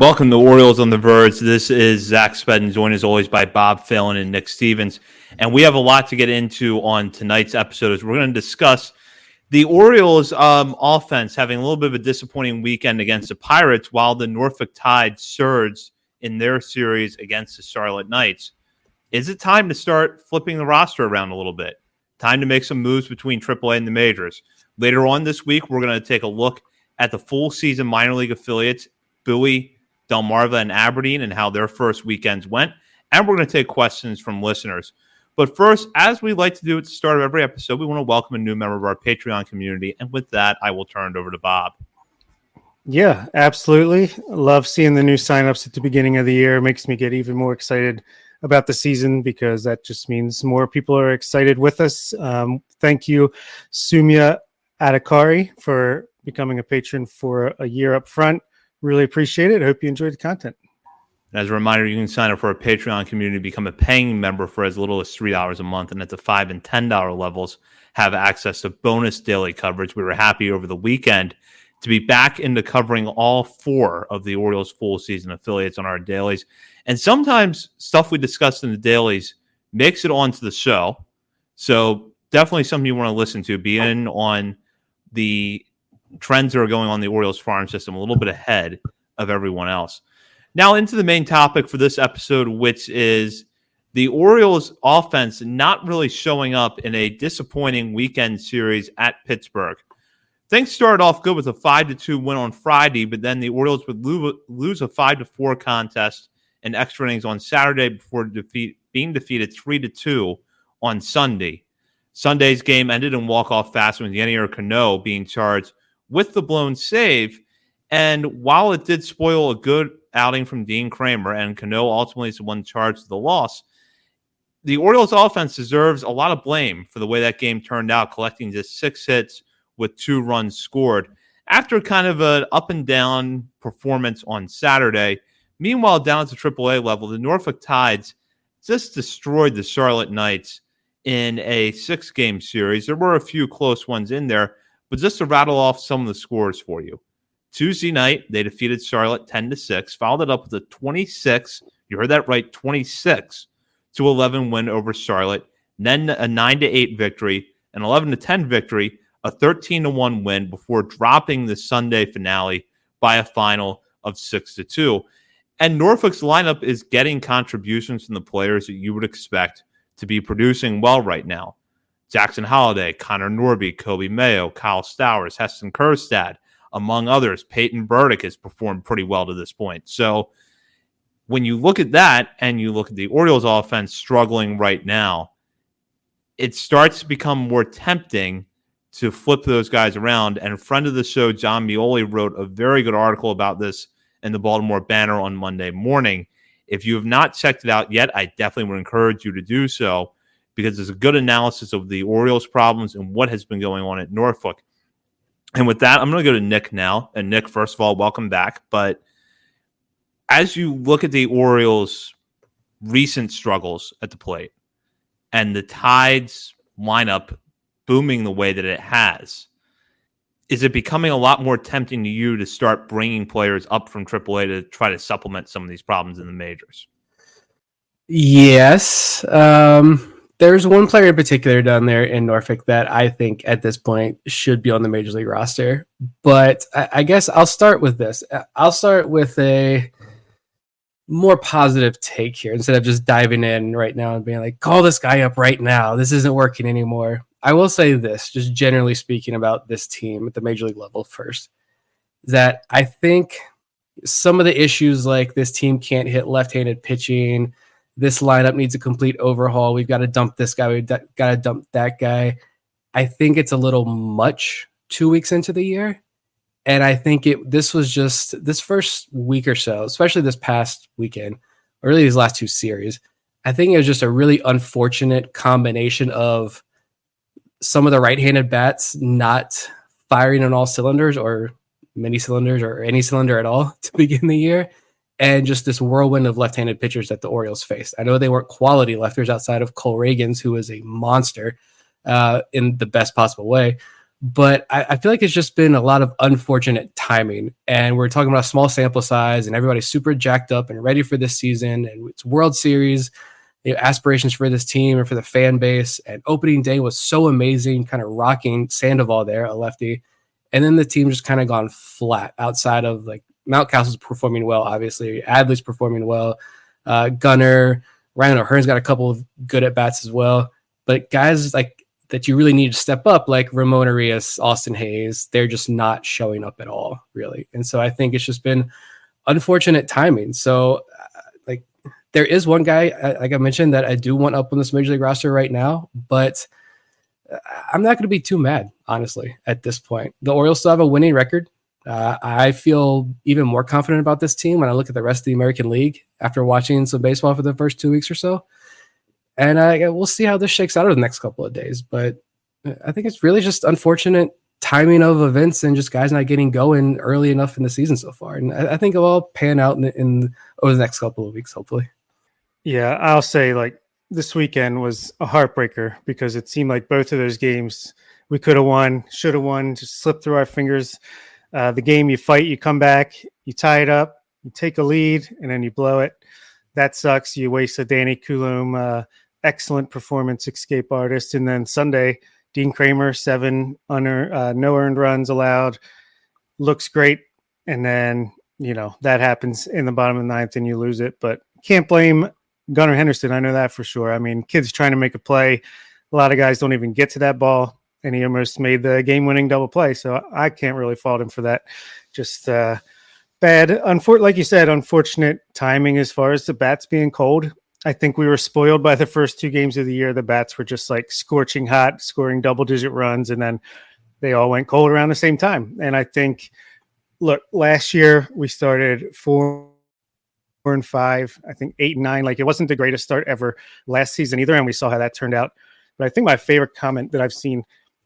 Welcome to Orioles on the Verge. This is Zach Spedden, joined as always by Bob Phelan and Nick Stevens. And we have a lot to get into on tonight's episode as we're going to discuss the Orioles offense having a little bit of a disappointing weekend against the Pirates while the Norfolk Tide surged in their series against the Charlotte Knights. Is it time to start flipping the roster around a little bit? Time to make some moves between AAA and the majors. Later on this week, we're going to take a look at the full season minor league affiliates, Bowie, Delmarva, and Aberdeen, and how their first weekends went. And we're going to take questions from listeners. But first, as we like to do at the start of every episode, we want to welcome a new member of our Patreon community. And with that, I will turn it over to Bob. Yeah, absolutely. Love seeing the new signups at the beginning of the year. It makes me get even more excited about the season because that just means more people are excited with us. Thank you, Sumya Adhikari, for becoming a patron for a year up front. Really appreciate it. I hope you enjoyed the content. As a reminder, you can sign up for our Patreon community, become a paying member for as little as $3 a month, and at the $5 and $10 levels, have access to bonus daily coverage. We were happy over the weekend to be back into covering all four of the Orioles full season affiliates on our dailies. And sometimes stuff we discussed in the dailies makes it onto the show. So definitely something you want to listen to. Be in on the trends that are going on in the Orioles farm system a little bit ahead of everyone else. Now into the main topic for this episode, which is the Orioles offense not really showing up in a disappointing weekend series at Pittsburgh. Things started off good with a 5-2 win on Friday, but then the Orioles would lose a 5-4 contest in extra innings on Saturday before being defeated 3-2 on Sunday. Sunday's game ended in walk-off fashion with Yennier Cano being charged with the blown save. And while it did spoil a good outing from Dean Kramer, and Cano ultimately is the one charged with the loss, the Orioles offense deserves a lot of blame for the way that game turned out, collecting just 6 hits with 2 runs scored after kind of an up and down performance on Saturday. Meanwhile, down at the AAA level, the Norfolk Tides just destroyed the Charlotte Knights in a 6-game series. There were a few close ones in there, but just to rattle off some of the scores for you. Tuesday night, they defeated Charlotte 10-6, followed it up with a 26, you heard that right, 26-11 win over Charlotte, then a 9-8 victory, an 11-10 victory, a 13-1 win before dropping the Sunday finale by a final of 6-2. And Norfolk's lineup is getting contributions from the players that you would expect to be producing well right now. Jackson Holliday, Connor Norby, Kobe Mayo, Kyle Stowers, Heston Kjerstad, among others. Peyton Burdick has performed pretty well to this point. So when you look at that and you look at the Orioles offense struggling right now, it starts to become more tempting to flip those guys around. And a friend of the show, John Mioli, wrote a very good article about this in the Baltimore Banner on Monday morning. If you have not checked it out yet, I definitely would encourage you to do so, because there's a good analysis of the Orioles' problems and what has been going on at Norfolk. And with that, I'm going to go to Nick now. And Nick, first of all, welcome back. But as you look at the Orioles' recent struggles at the plate and the Tides lineup booming the way that it has, is it becoming a lot more tempting to you to start bringing players up from AAA to try to supplement some of these problems in the majors? Yes. There's one player in particular down there in Norfolk that I think at this point should be on the Major League roster. But I guess I'll start with this. I'll start with a more positive take here instead of just diving in right now and being like, call this guy up right now. This isn't working anymore. I will say this, just generally speaking about this team at the Major League level first, that I think some of the issues like this team can't hit left-handed pitching, this lineup needs a complete overhaul, we've got to dump this guy, we've got to dump that guy. I think it's a little much 2 weeks into the year. And I think this was just this first week or so, especially this past weekend, or really these last 2 series, I think it was just a really unfortunate combination of some of the right-handed bats not firing on all cylinders or many cylinders or any cylinder at all to begin the year, and just this whirlwind of left-handed pitchers that the Orioles faced. I know they weren't quality lefters outside of Cole Reagans, who is a monster in the best possible way, But I feel like it's just been a lot of unfortunate timing. And we're talking about a small sample size, and everybody's super jacked up and ready for this season. And it's World Series, aspirations for this team and for the fan base. And opening day was so amazing, kind of rocking Sandoval there, a lefty. And then the team just kind of gone flat outside of like Mountcastle's performing well, obviously. Adley's performing well. Gunnar, Ryan O'Hearn's got a couple of good at bats as well. But guys like that you really need to step up, like Ramon Arias, Austin Hayes, they're just not showing up at all, really. And so I think it's just been unfortunate timing. So, like, there is one guy, like I mentioned, that I do want up on this Major League roster right now, but I'm not going to be too mad, honestly, at this point. The Orioles still have a winning record. I feel even more confident about this team when I look at the rest of the American League after watching some baseball for the first 2 weeks or so. And we'll see how this shakes out over the next couple of days. But I think it's really just unfortunate timing of events and just guys not getting going early enough in the season so far. And I think it'll all pan out in over the next couple of weeks, hopefully. Yeah, I'll say like this weekend was a heartbreaker because it seemed like both of those games we could have won, should have won, just slipped through our fingers. The game you fight, you come back, you tie it up, you take a lead, and then you blow it. That sucks. You waste a Danny Coulomb, excellent performance, escape artist. And then Sunday, Dean Kramer, 7 no earned runs allowed. Looks great. And then, that happens in the bottom of the ninth and you lose it. But can't blame Gunnar Henderson. I know that for sure. I mean, kid's trying to make a play. A lot of guys don't even get to that ball. And he almost made the game-winning double play. So I can't really fault him for that. Just bad. Like you said, unfortunate timing as far as the bats being cold. I think we were spoiled by the first 2 games of the year. The bats were just like scorching hot, scoring double-digit runs, and then they all went cold around the same time. And I think, look, last year we started 4-5, I think 8-9. Like it wasn't the greatest start ever last season either, and we saw how that turned out. But I think my favorite comment that I've seen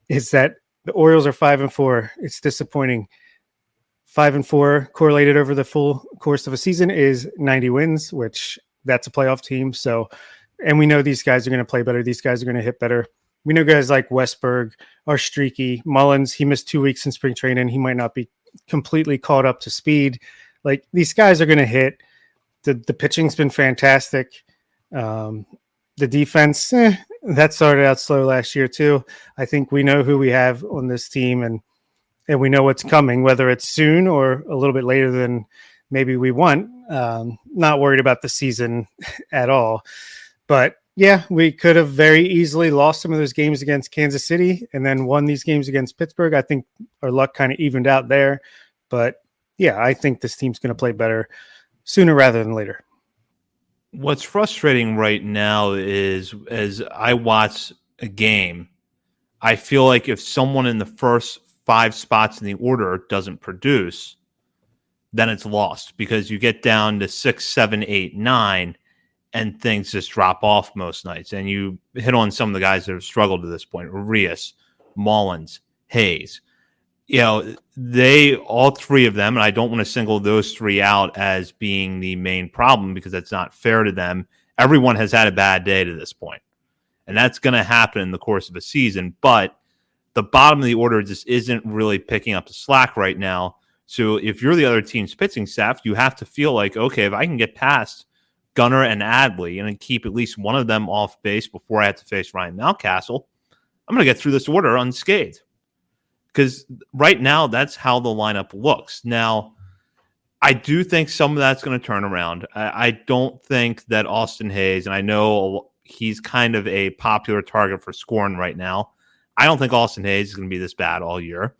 is that the Orioles are 5-4. It's disappointing. 5-4 correlated over the full course of a season is 90 wins, which that's a playoff team. So, and we know these guys are going to play better. These guys are going to hit better. We know guys like Westberg are streaky. Mullins, he missed 2 weeks in spring training. He might not be completely caught up to speed. Like these guys are going to hit. The pitching's been fantastic. The defense, that started out slow last year too. I think we know who we have on this team and we know what's coming, whether it's soon or a little bit later than maybe we want. Not worried about the season at all. But yeah, we could have very easily lost some of those games against Kansas City and then won these games against Pittsburgh. I think our luck kind of evened out there. But yeah, I think this team's going to play better sooner rather than later. What's frustrating right now is as I watch a game, I feel like if someone in the first 5 spots in the order doesn't produce, then it's lost because you get down to 6, 7, 8, 9, and things just drop off most nights. And you hit on some of the guys that have struggled to this point: Arias, Mullins, Hayes. They, all 3 of them, and I don't want to single those 3 out as being the main problem because that's not fair to them. Everyone has had a bad day to this point, and that's going to happen in the course of a season. But the bottom of the order just isn't really picking up the slack right now. So if you're the other team's pitching staff, you have to feel like, okay, if I can get past Gunnar and Adley and keep at least one of them off base before I have to face Ryan Mountcastle, I'm going to get through this order unscathed. Because right now, that's how the lineup looks. Now, I do think some of that's going to turn around. I don't think that Austin Hayes, and I know he's kind of a popular target for scoring right now, I don't think Austin Hayes is going to be this bad all year.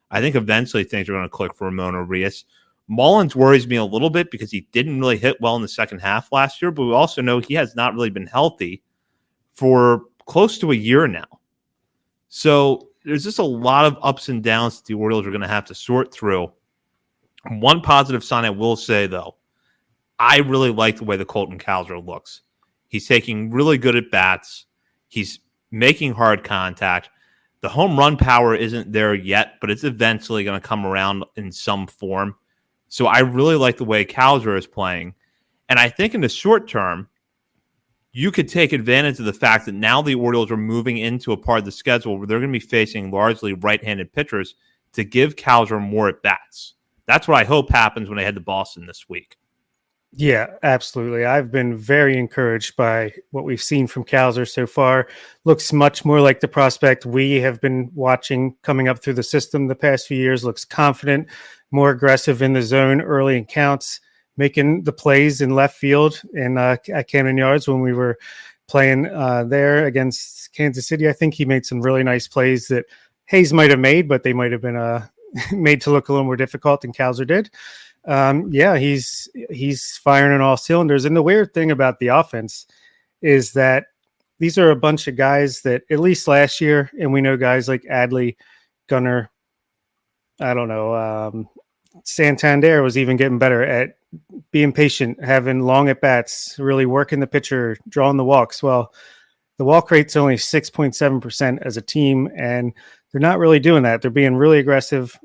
I think eventually things are going to click for Ramon Arias. Mullins worries me a little bit because he didn't really hit well in the second half last year, but we also know he has not really been healthy for close to a year now. So there's just a lot of ups and downs that the Orioles are going to have to sort through. One positive sign I will say, though, I really like the way the Colton Cowser looks. He's taking really good at bats. He's making hard contact. The home run power isn't there yet, but it's eventually going to come around in some form. So I really like the way Cowser is playing. And I think in the short term, you could take advantage of the fact that now the Orioles are moving into a part of the schedule where they're going to be facing largely right-handed pitchers to give Cowser more at-bats. That's what I hope happens when they head to Boston this week. Yeah, absolutely. I've been very encouraged by what we've seen from Cowser so far. Looks much more like the prospect we have been watching coming up through the system the past few years. Looks confident, more aggressive in the zone early in counts, making the plays in left field and at Camden Yards when we were playing there against Kansas City. I think he made some really nice plays that Hayes might have made, but they might have been made to look a little more difficult than Cowser did. Yeah, he's firing on all cylinders. And the weird thing about the offense is that these are a bunch of guys that at least last year, and we know guys like Adley, Gunnar, I don't know, Santander was even getting better at being patient, having long at bats, really working the pitcher, drawing the walks. Well, the walk rate's only 6.7% as a team, and they're not really doing that. They're being really aggressive.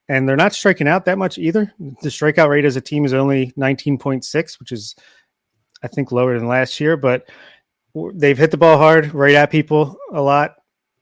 And they're not striking out that much either. The strikeout rate as a team is only 19.6, which is, I think, lower than last year. But they've hit the ball hard, right at people a lot.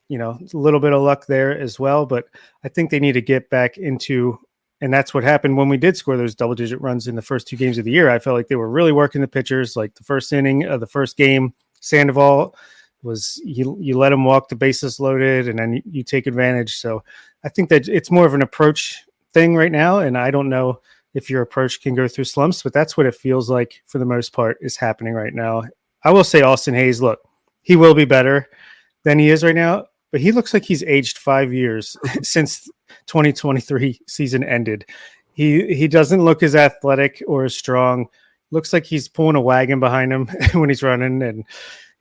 You know, a little bit of luck there as well. But I think they need to get back into, and that's what happened when we did score those double-digit runs in the first 2 games of the year. I felt like they were really working the pitchers. Like the first inning of the first game, Sandoval was you let him walk the bases loaded, and then you take advantage. So I think that it's more of an approach thing right now, and I don't know if your approach can go through slumps, but that's what it feels like for the most part is happening right now. I will say Austin Hayes, look, he will be better than he is right now, but he looks like he's aged 5 years since 2023 season ended. He doesn't look as athletic or as strong. Looks like he's pulling a wagon behind him when he's running and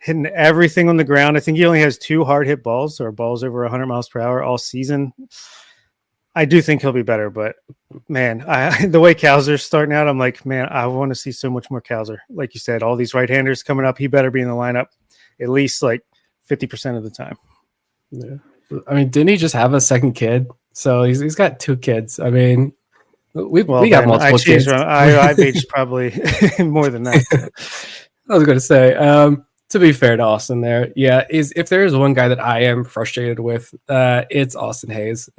hitting everything on the ground. I think he only has 2 hard hit balls or balls over 100 miles per hour all season. I do think he'll be better, but man, the way Cowser's starting out, I'm like, man, I want to see so much more Cowser. Like you said, all these right-handers coming up, he better be in the lineup at least like 50% of the time. Yeah. I mean, didn't he just have a second kid? So he's got 2 kids. I mean, we got multiple kids. I've aged probably more than that. I was going to say, to be fair to Austin there, yeah, if there is one guy that I am frustrated with, it's Austin Hayes.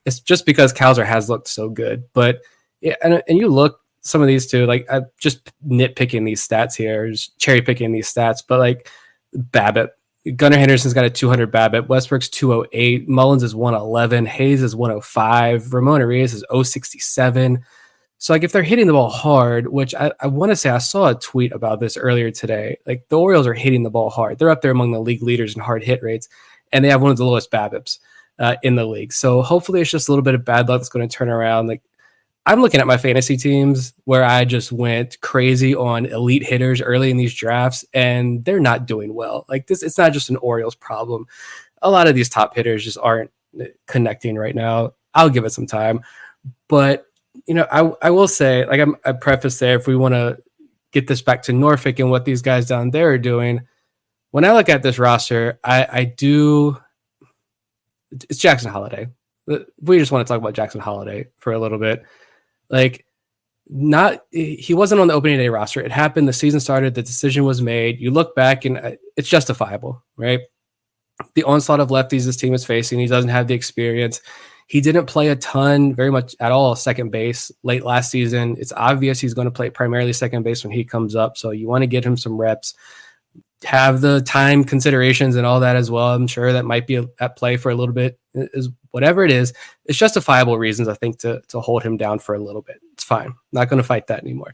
It's just because Cowser has looked so good. But yeah, and you look some of these two, like I'm just nitpicking these stats here, just cherry picking these stats, but like BABIP, Gunnar Henderson's got a 200 BABIP, Westbrook's 208, Mullins is 111, Hayes is 105, Ramon Arias is 067. So like if they're hitting the ball hard, which I want to say I saw a tweet about this earlier today, like the Orioles are hitting the ball hard. They're up there among the league leaders in hard hit rates, and they have one of the lowest BABIPs in the league. So hopefully it's just a little bit of bad luck that's going to turn around. Like I'm looking at my fantasy teams where I just went crazy on elite hitters early in these drafts, and they're not doing well. Like this, it's not just an Orioles problem. A lot of these top hitters just aren't connecting right now. I'll give it some time, but you know, I will say, like I preface there, if we want to get this back to Norfolk and what these guys down there are doing, when I look at this roster, I do. It's Jackson Holiday. We just want to talk about Jackson Holiday for a little bit. Like, he wasn't on the opening day roster. It happened. The season started. The decision was made. You look back and it's justifiable, right? The onslaught of lefties this team is facing. He doesn't have the experience. He didn't play a ton, very much at all, second base late last season. It's obvious he's going to play primarily second base when he comes up. So you want to get him some reps, have the time considerations and all that as well. I'm sure that might be at play for a little bit. Is whatever it is, it's justifiable reasons, I think, to hold him down for a little bit. It's fine. Not going to fight that anymore.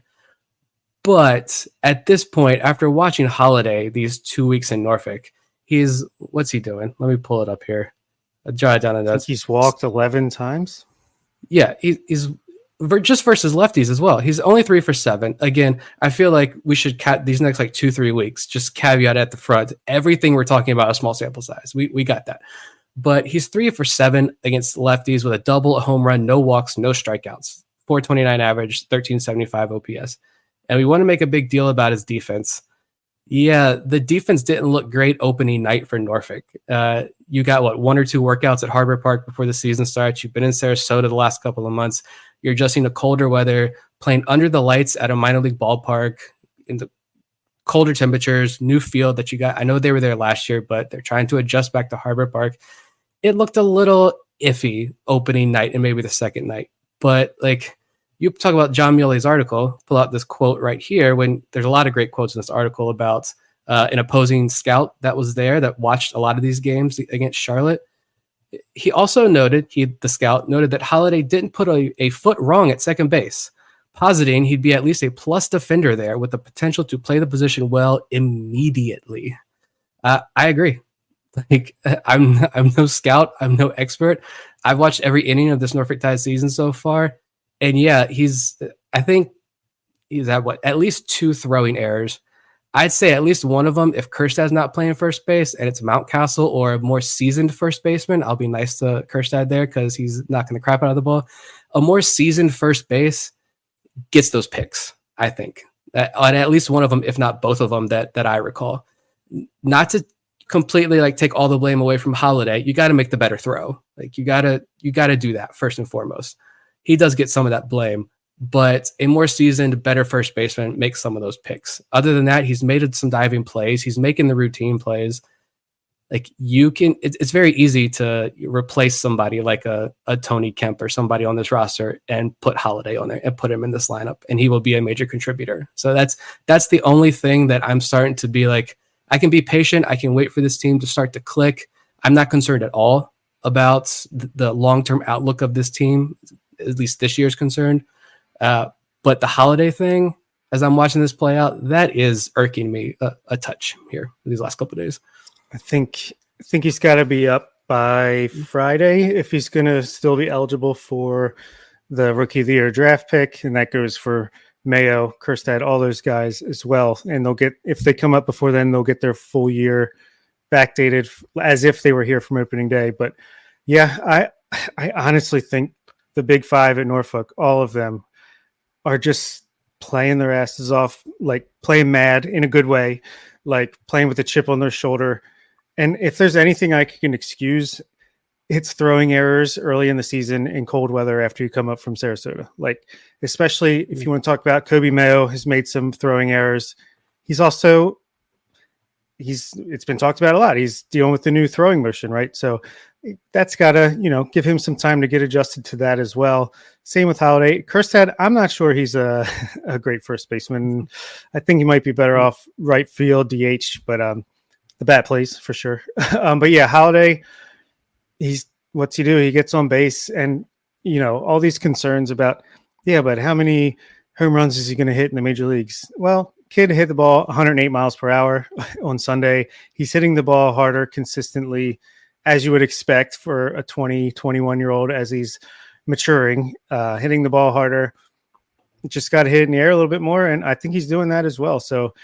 But at this point, after watching Holiday these 2 weeks in Norfolk, what's he doing? Let me pull it up here. I jot it down. I think he's walked 11 times. Yeah, he's just versus lefties as well. He's only 3 for 7. Again, I feel like we should these next like 2-3 weeks, just caveat at the front. Everything we're talking about is small sample size. We got that. But he's 3 for 7 against lefties with a double, a home run, no walks, no strikeouts. 429 average, 1375 OPS. And we want to make a big deal about his defense. Yeah, the defense didn't look great opening night for Norfolk. You got 1 or 2 workouts at Harbor Park before the season starts. You've been in Sarasota the last couple of months. You're adjusting to colder weather, playing under the lights at a minor league ballpark in the colder temperatures, new field that you got. I know they were there last year, but they're trying to adjust back to Harbor Park. It looked a little iffy opening night and maybe the second night. But like you talk about John Muley's article, pull out this quote right here when there's a lot of great quotes in this article about an opposing scout that was there that watched a lot of these games against Charlotte. He also noted, the scout noted that Holiday didn't put a foot wrong at second base, positing he'd be at least a plus defender there with the potential to play the position well immediately. I agree. Like I'm no scout, I'm no expert. I've watched every inning of this Norfolk Tide season so far, and yeah, I think he's at at least 2 throwing errors. I'd say at least one of them, if Kerstad's not playing first base and it's Mountcastle or a more seasoned first baseman, I'll be nice to Kerstad there because he's knocking the crap out of the ball. A more seasoned first base gets those picks, I think, on at least one of them, if not both of them that I recall. Not to completely like take all the blame away from Holiday. You got to make the better throw. Like you got to do that first and foremost. He does get some of that blame, but a more seasoned, better first baseman makes some of those picks. Other than that, he's made some diving plays. He's making the routine plays. Like it's very easy to replace somebody like a Tony Kemp or somebody on this roster and put Holiday on there and put him in this lineup, and he will be a major contributor. So that's the only thing that I'm starting to be like, I can be patient. I can wait for this team to start to click. I'm not concerned at all about the long-term outlook of this team, at least this year is concerned. But the Holiday thing, as I'm watching this play out, that is irking me a touch here these last couple of days. I think he's got to be up by Friday if he's going to still be eligible for the Rookie of the Year draft pick, and that goes for Mayo, Kerstad, all those guys as well. And they'll get, if they come up before then, they'll get their full year backdated as if they were here from opening day. But yeah, I honestly think the big 5 at Norfolk, all of them are just playing their asses off, like playing mad in a good way, like playing with a chip on their shoulder. And if there's anything I can excuse, it's throwing errors early in the season in cold weather after you come up from Sarasota. Like, especially if you want to talk about Kobe Mayo has made some throwing errors. It's been talked about a lot. He's dealing with the new throwing motion, right? So that's got to, give him some time to get adjusted to that as well. Same with Holiday. Kerstad, I'm not sure he's a great first baseman. I think he might be better off right field DH, but the bat plays for sure. But yeah, Holiday, what's he do? He gets on base, and all these concerns about, but how many home runs is he going to hit in the major leagues? Well, kid hit the ball 108 miles per hour on Sunday. He's hitting the ball harder consistently, as you would expect for a 21-year-old as he's maturing, hitting the ball harder. Just got to hit in the air a little bit more, and I think he's doing that as well. So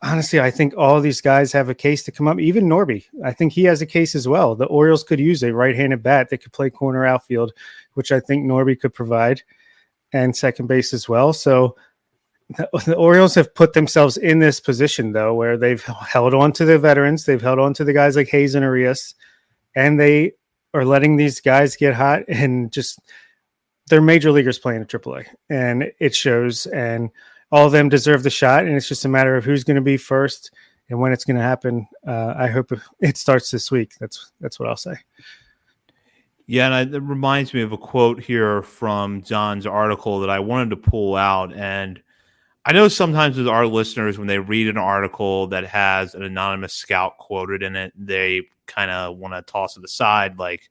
honestly, I think all these guys have a case to come up. Even Norby, I think he has a case as well. The Orioles could use a right-handed bat that could play corner outfield, which I think Norby could provide, and second base as well. So the Orioles have put themselves in this position, though, where they've held on to the veterans. They've held on to the guys like Hayes and Arias, and they are letting these guys get hot, and just they're major leaguers playing at AAA, and it shows. And all of them deserve the shot, and it's just a matter of who's going to be first and when it's going to happen. I hope it starts this week. That's what I'll say. Yeah, and it reminds me of a quote here from John's article that I wanted to pull out. And I know sometimes with our listeners, when they read an article that has an anonymous scout quoted in it, they kind of want to toss it aside like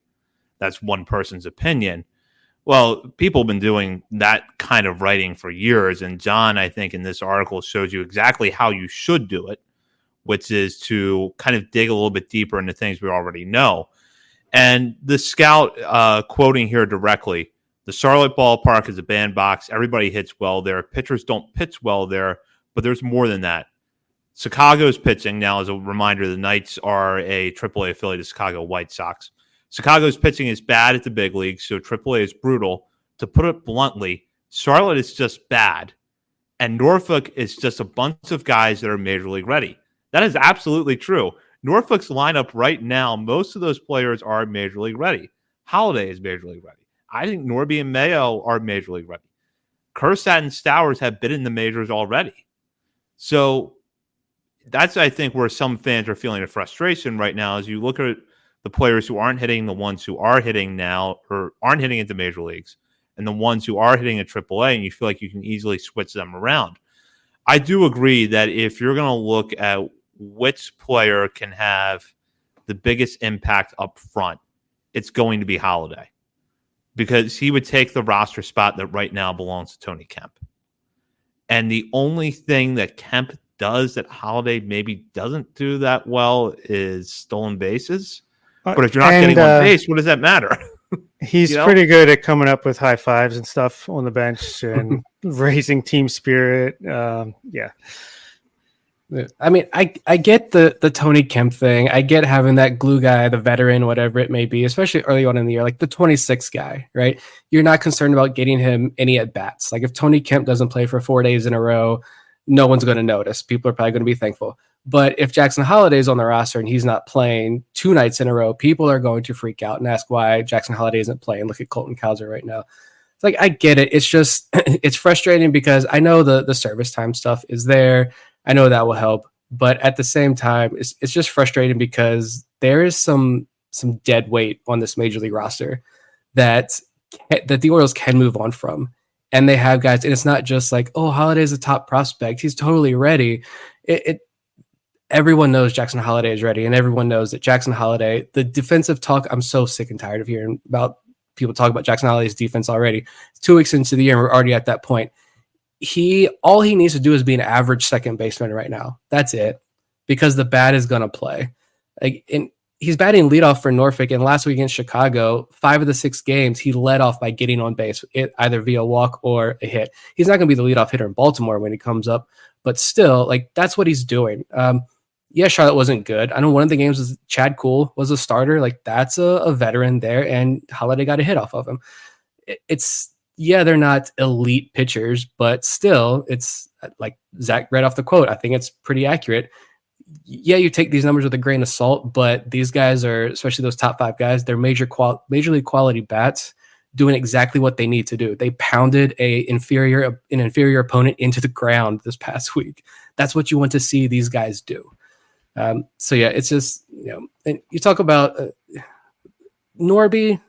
that's one person's opinion. Well, people have been doing that kind of writing for years, and John, I think, in this article shows you exactly how you should do it, which is to kind of dig a little bit deeper into things we already know. And the scout, quoting here directly, the Charlotte ballpark is a bandbox. Everybody hits well there. Pitchers don't pitch well there, but there's more than that. Chicago's pitching, now as a reminder, the Knights are a AAA affiliate of Chicago White Sox. Chicago's pitching is bad at the big leagues, so AAA is brutal. To put it bluntly, Charlotte is just bad, and Norfolk is just a bunch of guys that are major league ready. That is absolutely true. Norfolk's lineup right now, most of those players are major league ready. Holiday is major league ready. I think Norby and Mayo are major league ready. Kerstad and Stowers have been in the majors already. So that's, I think, where some fans are feeling the frustration right now. As you look at the players who aren't hitting, the ones who are hitting now or aren't hitting at the major leagues, and the ones who are hitting at AAA, and you feel like you can easily switch them around. I do agree that if you're going to look at which player can have the biggest impact up front, it's going to be Holiday, because he would take the roster spot that right now belongs to Tony Kemp. And the only thing that Kemp does that Holiday maybe doesn't do that well is stolen bases. But if you're not getting on base, what does that matter? He's pretty good at coming up with high fives and stuff on the bench and raising team spirit. Yeah. I mean, I get the Tony Kemp thing. I get having that glue guy, the veteran, whatever it may be, especially early on in the year, like the 26th guy, right? You're not concerned about getting him any at bats. Like if Tony Kemp doesn't play for 4 days in a row, no one's going to notice. People are probably going to be thankful. But if Jackson Holiday's on the roster and he's not playing 2 nights in a row, people are going to freak out and ask why Jackson Holiday isn't playing. Look at Colton Cowser right now. It's like, I get it. It's just, it's frustrating because I know the service time stuff is there. I know that will help. But at the same time, it's just frustrating because there is some dead weight on this major league roster that the Orioles can move on from. And they have guys, and it's not just like, oh, Holiday's a top prospect. He's totally ready. Everyone knows Jackson Holiday is ready, and everyone knows that Jackson Holiday, the defensive talk, I'm so sick and tired of hearing about people talk about Jackson Holiday's defense already. 2 weeks into the year, and we're already at that point. All he needs to do is be an average second baseman right now. That's it, because the bat is going to play. And he's batting leadoff for Norfolk, and last week against Chicago, 5 of the 6 games, he led off by getting on base, either via walk or a hit. He's not going to be the leadoff hitter in Baltimore when he comes up, but still, like, that's what he's doing. Yeah, Charlotte wasn't good. I know one of the games was Chad Kuhl was a starter. Like, that's a veteran there, and Holiday got a hit off of him. They're not elite pitchers, but still, it's like Zach read off the quote. I think it's pretty accurate. Yeah, you take these numbers with a grain of salt, but these guys are, especially those top 5 guys, they're major league quality bats doing exactly what they need to do. They pounded an inferior opponent into the ground this past week. That's what you want to see these guys do. It's just, and you talk about Norby.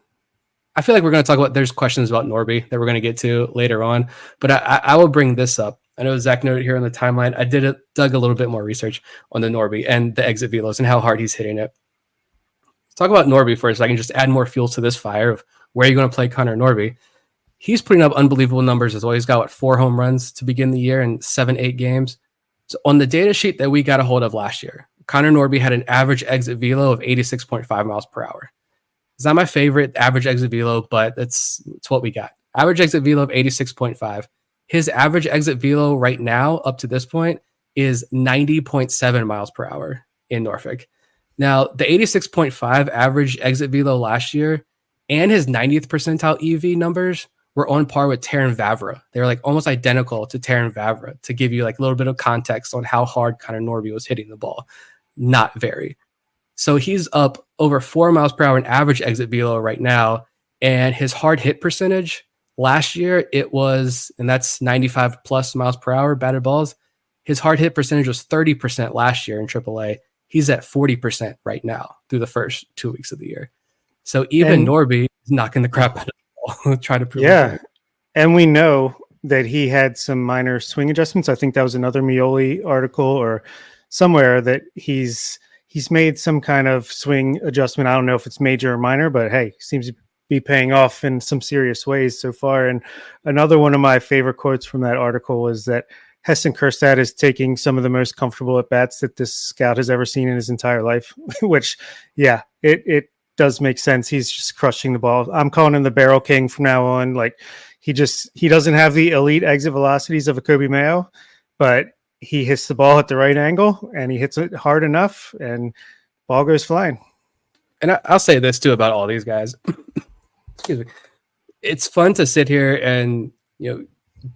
I feel like we're going to talk about, there's questions about Norby that we're going to get to later on, but I will bring this up. I know Zach noted here on the timeline. I dug a little bit more research on the Norby and the exit velos and how hard he's hitting it. Let's talk about Norby first. I can just add more fuel to this fire of where you're going to play Connor Norby. He's putting up unbelievable numbers as well. He's got 4 home runs to begin the year in 7-8 games. So on the data sheet that we got a hold of last year, Connor Norby had an average exit velo of 86.5 miles per hour. It's not my favorite average exit velo, but it's what we got. Average exit velo of 86.5. His average exit velo right now, up to this point, is 90.7 miles per hour in Norfolk. Now, the 86.5 average exit velo last year and his 90th percentile EV numbers were on par with Terran Vavra. They were like almost identical to Terran Vavra, to give you like a little bit of context on how hard Connor Norby was hitting the ball. Not very. So he's up over 4 miles per hour in average exit velo right now. And his hard hit percentage last year, it was, and that's 95 plus miles per hour batted balls. His hard hit percentage was 30% last year in AAA. He's at 40% right now through the first 2 weeks of the year. So even Norby is knocking the crap out of the ball, trying to prove it. And we know that he had some minor swing adjustments. I think that was another Mioli article or somewhere that he's made some kind of swing adjustment. I don't know if it's major or minor, but hey, seems to be paying off in some serious ways so far. And another one of my favorite quotes from that article was that Heston Kjerstad is taking some of the most comfortable at bats that this scout has ever seen in his entire life, which, yeah, it does make sense. He's just crushing the ball. I'm calling him the barrel king from now on. Like he doesn't have the elite exit velocities of a Kobe Mayo, but he hits the ball at the right angle and he hits it hard enough and ball goes flying. And I'll say this too about all these guys. Excuse me. It's fun to sit here and,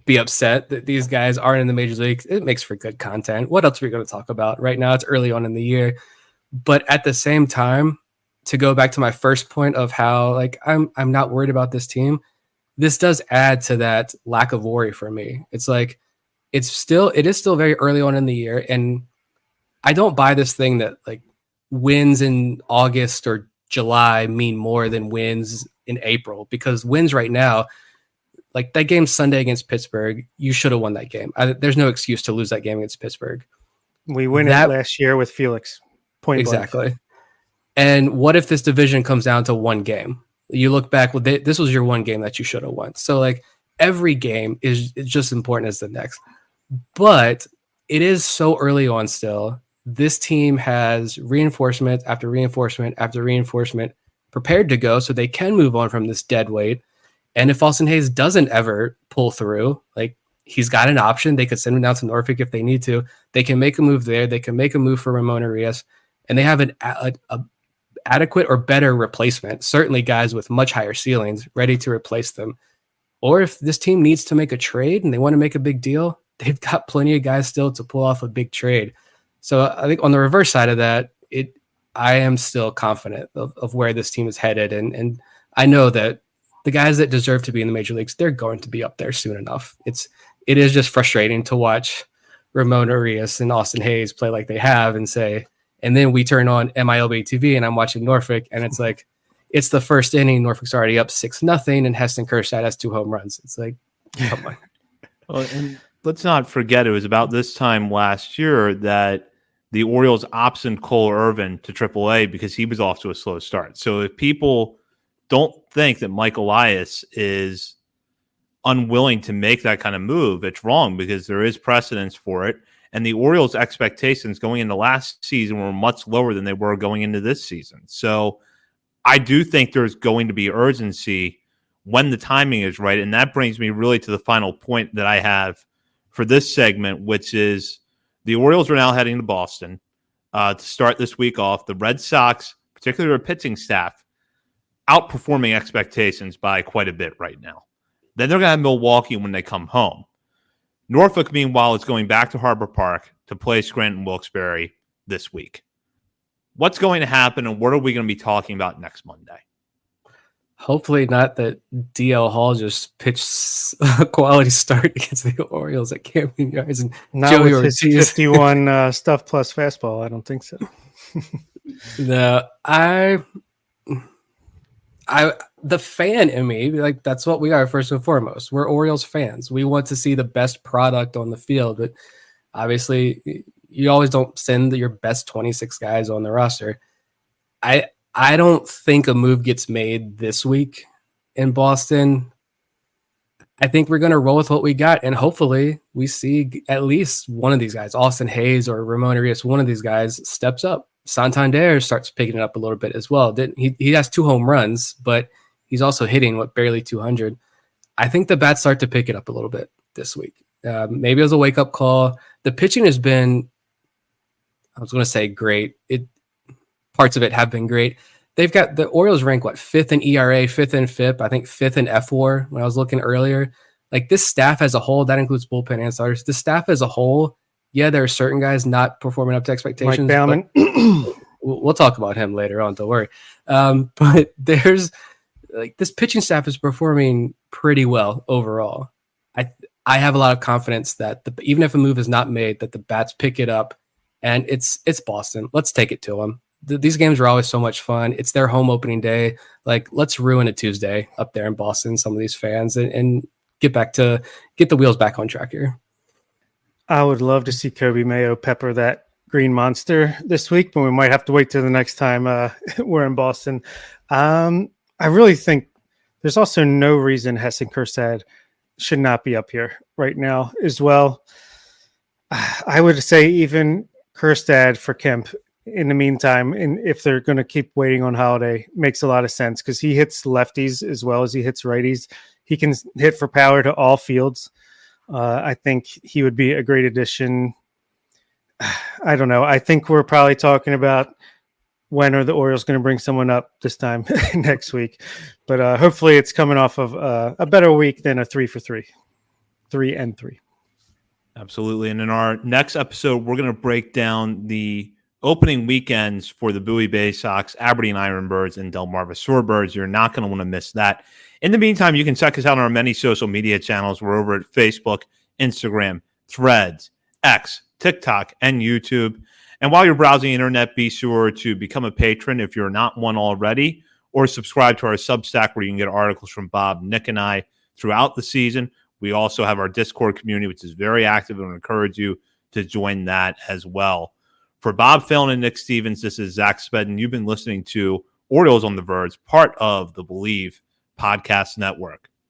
be upset that these guys aren't in the major leagues. It makes for good content. What else are we going to talk about right now? It's early on in the year, but at the same time, to go back to my first point of how like I'm not worried about this team. This does add to that lack of worry for me. It's like it is still very early on in the year, and I don't buy this thing that like wins in August or July mean more than wins in April, because wins right now, like that game Sunday against Pittsburgh, you should have won that game. There's no excuse to lose that game against Pittsburgh. We win it last year with Felix. Point blank. Exactly. And what if this division comes down to one game? You look back, well, this was your one game that you should have won. So like every game is just important as the next. But it is so early on still. This team has reinforcement after reinforcement after reinforcement prepared to go so they can move on from this dead weight. And if Austin Hayes doesn't ever pull through, like he's got an option. They could send him down to Norfolk if they need to. They can make a move there. They can make a move for Ramon Arias. And they have an adequate or better replacement, certainly guys with much higher ceilings ready to replace them. Or if this team needs to make a trade and they want to make a big deal, they've got plenty of guys still to pull off a big trade. So I think on the reverse side of that, I am still confident of where this team is headed. And I know that the guys that deserve to be in the major leagues, they're going to be up there soon enough. It is just frustrating to watch Ramon Arias and Austin Hayes play like they have and then we turn on MILB TV and I'm watching Norfolk and it's like, it's the first inning. Norfolk's already up 6-0 and Heston Kjerstad has 2 home runs. It's like, come on. Well, and let's not forget, it was about this time last year that the Orioles optioned Cole Irvin to AAA because he was off to a slow start. So if people don't think that Mike Elias is unwilling to make that kind of move, it's wrong, because there is precedence for it. And the Orioles' expectations going into last season were much lower than they were going into this season. So I do think there's going to be urgency when the timing is right. And that brings me really to the final point that I have for this segment, which is the Orioles are now heading to Boston to start this week off. The Red Sox, particularly their pitching staff, outperforming expectations by quite a bit right now. Then they're going to have Milwaukee when they come home. Norfolk, meanwhile, is going back to Harbor Park to play Scranton Wilkes-Barre this week. What's going to happen, and what are we going to be talking about next Monday? Hopefully not that DL Hall just pitched a quality start against the Orioles at Camden Yards and not Joey with Ortiz. his 51 stuff plus fastball. I don't think so. No, the fan in me, like that's what we are first and foremost. We're Orioles fans. We want to see the best product on the field, but obviously you always don't send your best 26 guys on the roster. I don't think a move gets made this week in Boston. I think we're going to roll with what we got, and hopefully we see at least one of these guys, Austin Hayes or Ramon Arias, one of these guys steps up. Santander starts picking it up a little bit as well. He has 2 home runs, but he's also hitting barely 200. I think the bats start to pick it up a little bit this week. Maybe it was a wake-up call. The pitching has been, I was going to say great. Parts of it have been great. They've got the Orioles rank 5th in ERA, 5th in FIP, I think 5th in FWAR when I was looking earlier. Like this staff as a whole, that includes bullpen and starters. The staff as a whole, yeah, there are certain guys not performing up to expectations. Mike Bauman. We'll talk about him later on, don't worry. But there's like this pitching staff is performing pretty well overall. I have a lot of confidence that even if a move is not made, that the bats pick it up, and it's Boston. Let's take it to them. These games are always so much fun. It's their home opening day. Like, let's ruin a Tuesday up there in Boston, some of these fans, and get the wheels back on track here. I would love to see Kobe Mayo pepper that green monster this week, but we might have to wait till the next time we're in Boston. I really think there's also no reason Heston Kjerstad should not be up here right now as well. I would say even Kjerstad for Kemp in the meantime, and if they're going to keep waiting on Holiday, makes a lot of sense because he hits lefties as well as he hits righties. He can hit for power to all fields. I think he would be a great addition. I don't know. I think we're probably talking about when are the Orioles going to bring someone up this time next week. But hopefully it's coming off of a better week than a 3 for 3. 3-3. Absolutely. And in our next episode, we're going to break down the opening weekends for the Bowie Bay Sox, Aberdeen Ironbirds, and Delmarva Shorebirds. You're not going to want to miss that. In the meantime, you can check us out on our many social media channels. We're over at Facebook, Instagram, Threads, X, TikTok, and YouTube. And while you're browsing the internet, be sure to become a patron if you're not one already, or subscribe to our Substack where you can get articles from Bob, Nick, and I throughout the season. We also have our Discord community, which is very active, and I encourage you to join that as well. For Bob Phelan and Nick Stevens, this is Zach Spedden. You've been listening to Orioles on the Verge, part of the Believe Podcast Network.